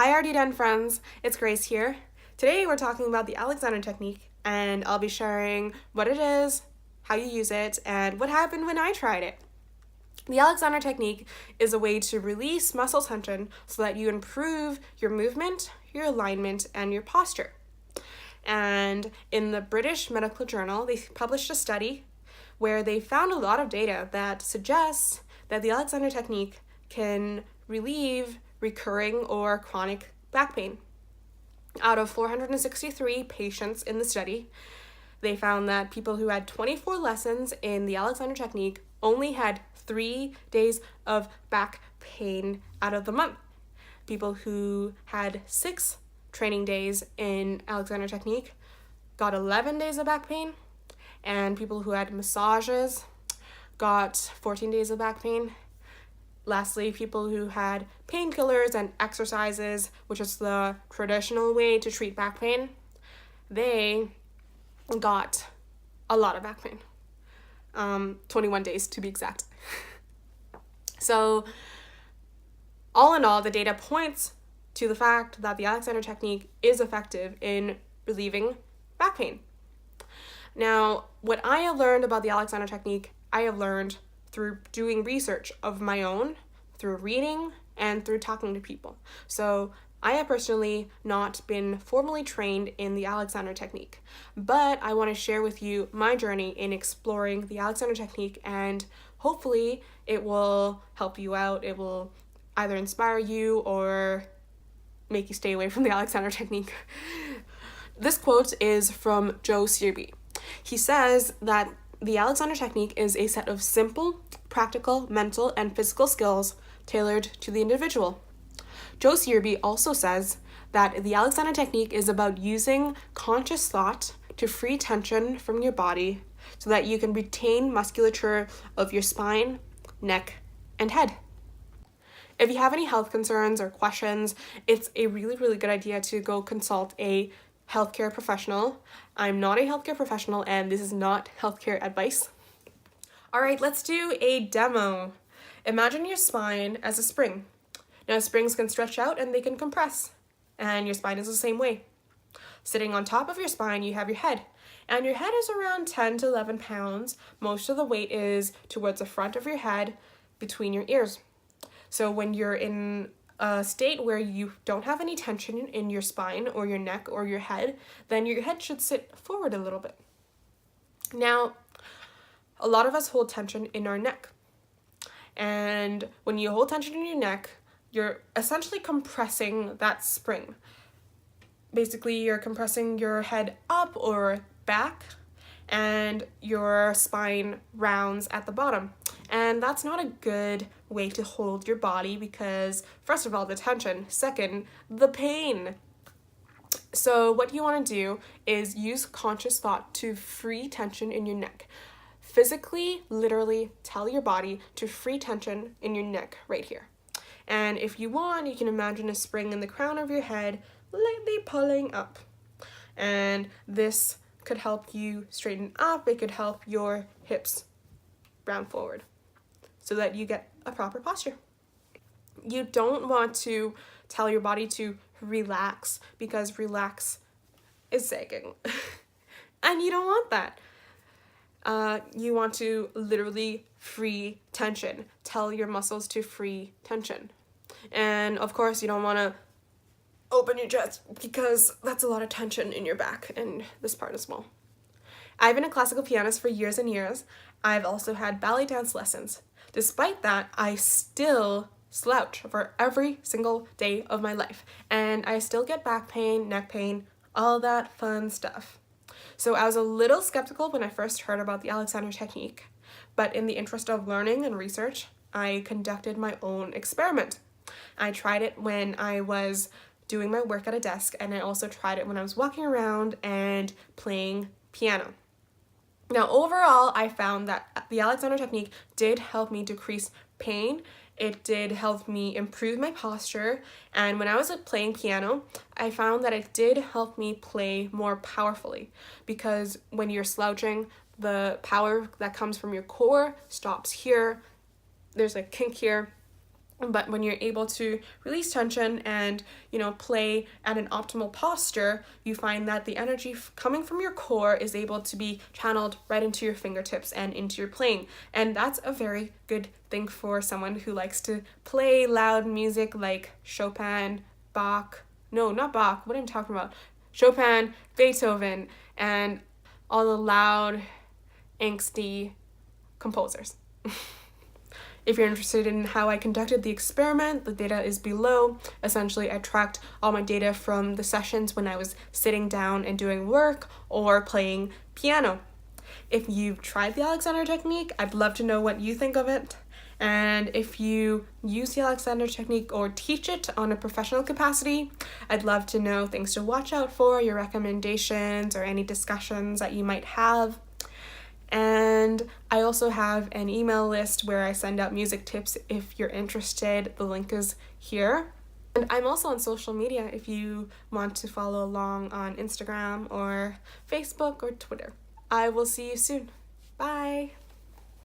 Hi RD10 friends, it's Grace here. Today we're talking about the Alexander technique, and I'll be sharing what it is, how you use it, and what happened when I tried it. The Alexander technique is a way to release muscle tension so that you improve your movement, your alignment, and your posture. And in the British Medical Journal, they published a study where they found a lot of data that suggests that the Alexander technique can relieve recurring or chronic back pain. Out of 463 patients in the study, they found that people who had 24 lessons in the Alexander technique only had 3 days of back pain out of the month. People who had 6 training days in Alexander technique got 11 days of back pain, and people who had massages got 14 days of back pain. Lastly, people who had painkillers and exercises, which is the traditional way to treat back pain, they got a lot of back pain. 21 days to be exact. So, all in all, the data points to the fact that the Alexander technique is effective in relieving back pain. Now, what I have learned about the Alexander technique, I have learned through doing research of my own, through reading, and through talking to people. So I have personally not been formally trained in the Alexander technique, but I want to share with you my journey in exploring the Alexander technique, and hopefully it will help you out. It will either inspire you or make you stay away from the Alexander technique. This quote is from Joe Searby. He says that the Alexander technique is a set of simple, practical, mental, and physical skills tailored to the individual. Joe Searby also says that the Alexander technique is about using conscious thought to free tension from your body so that you can retain musculature of your spine, neck, and head. If you have any health concerns or questions, it's a really good idea to go consult a healthcare professional. I'm not a healthcare professional, and this is not healthcare advice. All right, let's do a demo. Imagine your spine as a spring. Now, springs can stretch out and they can compress, and your spine is the same way. Sitting on top of your spine, you have your head, and your head is around 10 to 11 pounds. Most of the weight is towards the front of your head, between your ears. So when you're in a state where you don't have any tension in your spine or your neck or your head, then your head should sit forward a little bit. Now, a lot of us hold tension in our neck. And when you hold tension in your neck, you're essentially compressing that spring. Basically, you're compressing your head up or back, and your spine rounds at the bottom. And that's not a good way to hold your body because, first of all, the tension. Second, the pain. So what you want to do is use conscious thought to free tension in your neck. Physically, literally tell your body to free tension in your neck right here. And if you want, you can imagine a spring in the crown of your head lightly pulling up. And this could help you straighten up. It could help your hips round forward so that you get a proper posture. You don't want to tell your body to relax because relax is sagging. And you don't want that. You want to literally free tension. Tell your muscles to free tension. And of course, you don't want to open your chest because that's a lot of tension in your back and this part as well. I've been a classical pianist for years and years. I've also had ballet dance lessons. Despite that, I still slouch for every single day of my life. And I still get back pain, neck pain, all that fun stuff. So I was a little skeptical when I first heard about the Alexander technique, but in the interest of learning and research, I conducted my own experiment. I tried it when I was doing my work at a desk, and I also tried it when I was walking around and playing piano. Now, overall, I found that the Alexander technique did help me decrease pain. It did help me improve my posture, and when I was playing piano, I found that it did help me play more powerfully because when you're slouching, the power that comes from your core stops here. There's a kink here, But when you're able to release tension and, play at an optimal posture, you find that the energy coming from your core is able to be channeled right into your fingertips and into your playing. And that's a very good thing for someone who likes to play loud music like Chopin, Bach. No, not Bach. What am I talking about? Chopin, Beethoven, and all the loud, angsty composers. If you're interested in how I conducted the experiment, the data is below. Essentially, I tracked all my data from the sessions when I was sitting down and doing work or playing piano. If you've tried the Alexander technique, I'd love to know what you think of it. And if you use the Alexander technique or teach it on a professional capacity, I'd love to know things to watch out for, your recommendations, or any discussions that you might have. And I also have an email list where I send out music tips if you're interested. The link is here. And I'm also on social media if you want to follow along on Instagram or Facebook or Twitter. I will see you soon. Bye.